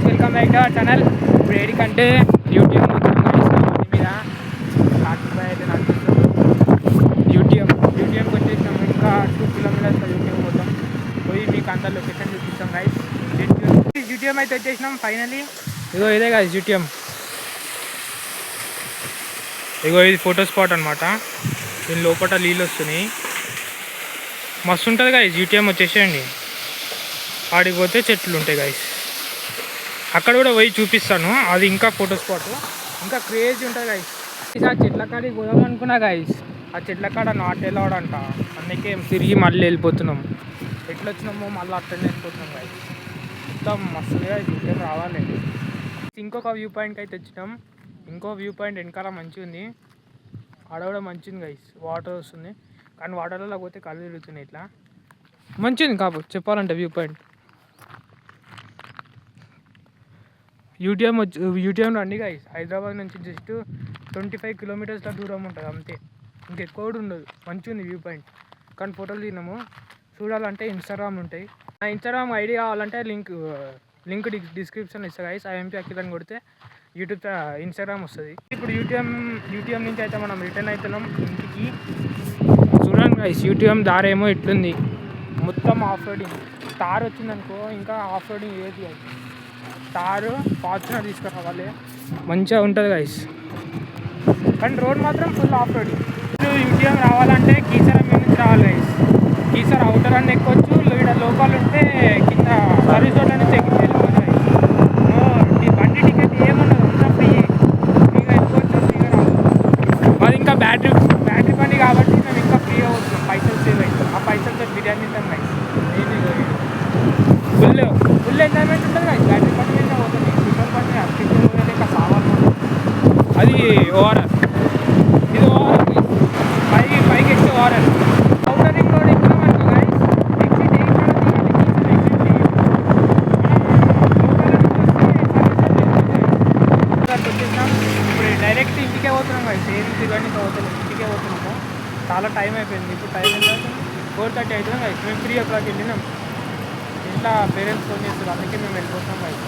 Guys, welcome back to our channel. ఇప్పుడు ఏడికంటే YouTube మీద కాకిబాయ్ అయితే నడుపుతాం. యూట్యూబ్కి వచ్చేసినాం. ఇంకా 2 కిలోమీటర్స్ యూట్యూబ్ పోతాం. పోయి మీకు అంత లొకేషన్ చూపిస్తాం గైస్. యూట్యూబ్ అయితే వచ్చేసినాం ఫైనలీ. ఇగో ఇదే గైస్ యూట్యూబ్. ఇగో ఇది ఫోటో స్పాట్ అనమాట. దీని లోపల నీళ్ళు వస్తున్నాయి. మస్తు ఉంటుంది గైస్. యూట్యూబ్ వచ్చేసేయండి. ఆడికి పోతే చెట్లు ఉంటాయి గైస్. అక్కడ కూడా పోయి చూపిస్తాను. అది ఇంకా ఫోటో స్పాట్ ఇంకా క్రేజీ ఉంటుంది గైస్. ఆ చెట్ల కాడికి పోదాం అనుకున్నా గైస్. ఆ చెట్ల కాడ నాట్ ఎలౌడ్ అంట. అందుకే తిరిగి మళ్ళీ వెళ్ళిపోతున్నాం. ఎట్లా వచ్చినామో మళ్ళీ అట్లనే వెళ్ళిపోతున్నాం గైస్. మొత్తం మస్తుగా యూట్యూబ్ రావాలి. ఇంకొక వ్యూ పాయింట్కి అయితే వచ్చినాం. ఇంకో వ్యూ పాయింట్ వెనకాల మంచిగా ఉంది. ఆడ కూడా మంచిది గైస్. వాటర్ వస్తుంది కానీ వాటర్లో పోతే కళ్ళు తిరుగుతున్నాయి. ఇట్లా మంచిది కాపు చెప్పాలంటే వ్యూ పాయింట్. యూట్యూబ్ రండి గైస్. హైదరాబాద్ నుంచి జస్ట్ 25 కిలోమీటర్స్ దూరం ఉంటుంది అంతే. ఇంకెక్కువ కూడా ఉండదు. మంచిగా ఉంది వ్యూ పాయింట్. కానీ ఫోటోలు తిన్నాము. చూడాలంటే ఇన్స్టాగ్రామ్ ఉంటాయి. నా ఇన్స్టాగ్రామ్ ఐడి కావాలంటే లింక్ డిస్క్రిప్షన్ ఇస్తా గైస్. ఐఎంపీ అఖిల్ అని కొడితే యూట్యూబ్ ఇన్స్టాగ్రామ్ వస్తుంది. ఇప్పుడు యూట్యూబ్ నుంచి అయితే మనం రిటర్న్ అవుతున్నాం ఇంటికి. చూడండి గైస్, యూట్యూబ్ దారేమో ఎట్లుంది. మొత్తం ఆఫ్ రోడింగ్. తార్ వచ్చిందనుకో ఇంకా ఆఫ్ రోడింగ్ ఏది అది. తారు ఫార్చునర్ తీసుకురావాలి. మంచిగా ఉంటుంది గైస్. కానీ రోడ్ మాత్రం ఫుల్ ఆఫ్ రోడింగ్. యూట్యూబ్ రావాలంటే కీసరా మీద నుంచి రావాలి గైస్. కీసరా అవుటర్ అని ఎక్కొచ్చు. ఇక్కడ లోకల్ ఉంటే కింద సర్వీస్ రోడ్ నుంచి వెళ్ళిపోతుంది గైస్. బండి టికెట్ ఏముండదు, అంతా ఫ్రీగా వెళ్ళిపోవచ్చు. ఫ్రీగా రావాలి. మాది ఇంకా బ్యాటరీ బండి కాబట్టి మేము ఇంకా ఫ్రీగా వస్తున్నాం. పైసలు సేవ్ అవుతాం. ఆ పైసలతో బిర్యానీ తింటాం గైస్. ఫుల్ ఎంజాయ్మెంట్ ఉంటుంది గైస్. బ్యాటరీ బండి మీద పోతుంది. పెట్రోల్ బండి అక్కడ ఇంకా సావాలి. అది ఓఆర్ఆర్. ఇది ఓఆర్ఆర్ గైస్. పైకి ఎక్కి ఓఆర్ఆర్. అవుటర్ రింగ్ రోడ్ ఎక్కినామనుకో గైస్, ఎగ్జిట్ వచ్చేసినాం. ఇప్పుడు డైరెక్ట్ ఇంటికే పోతున్నాం గైస్. ఏం తిరగడానికి పోతున్నాం, ఇంటికే పోతున్నాము. చాలా టైం అయిపోయింది. ఇప్పుడు టైం ఎంత 4:30 అవుతుంది గైస్. మేము 3 o'clock వెళ్ళినాం. ఇంట్లో పేరెంట్స్ ఫోన్ చేస్తారు, అందుకే మేము వెళ్ళిపోతున్నాం గైస్.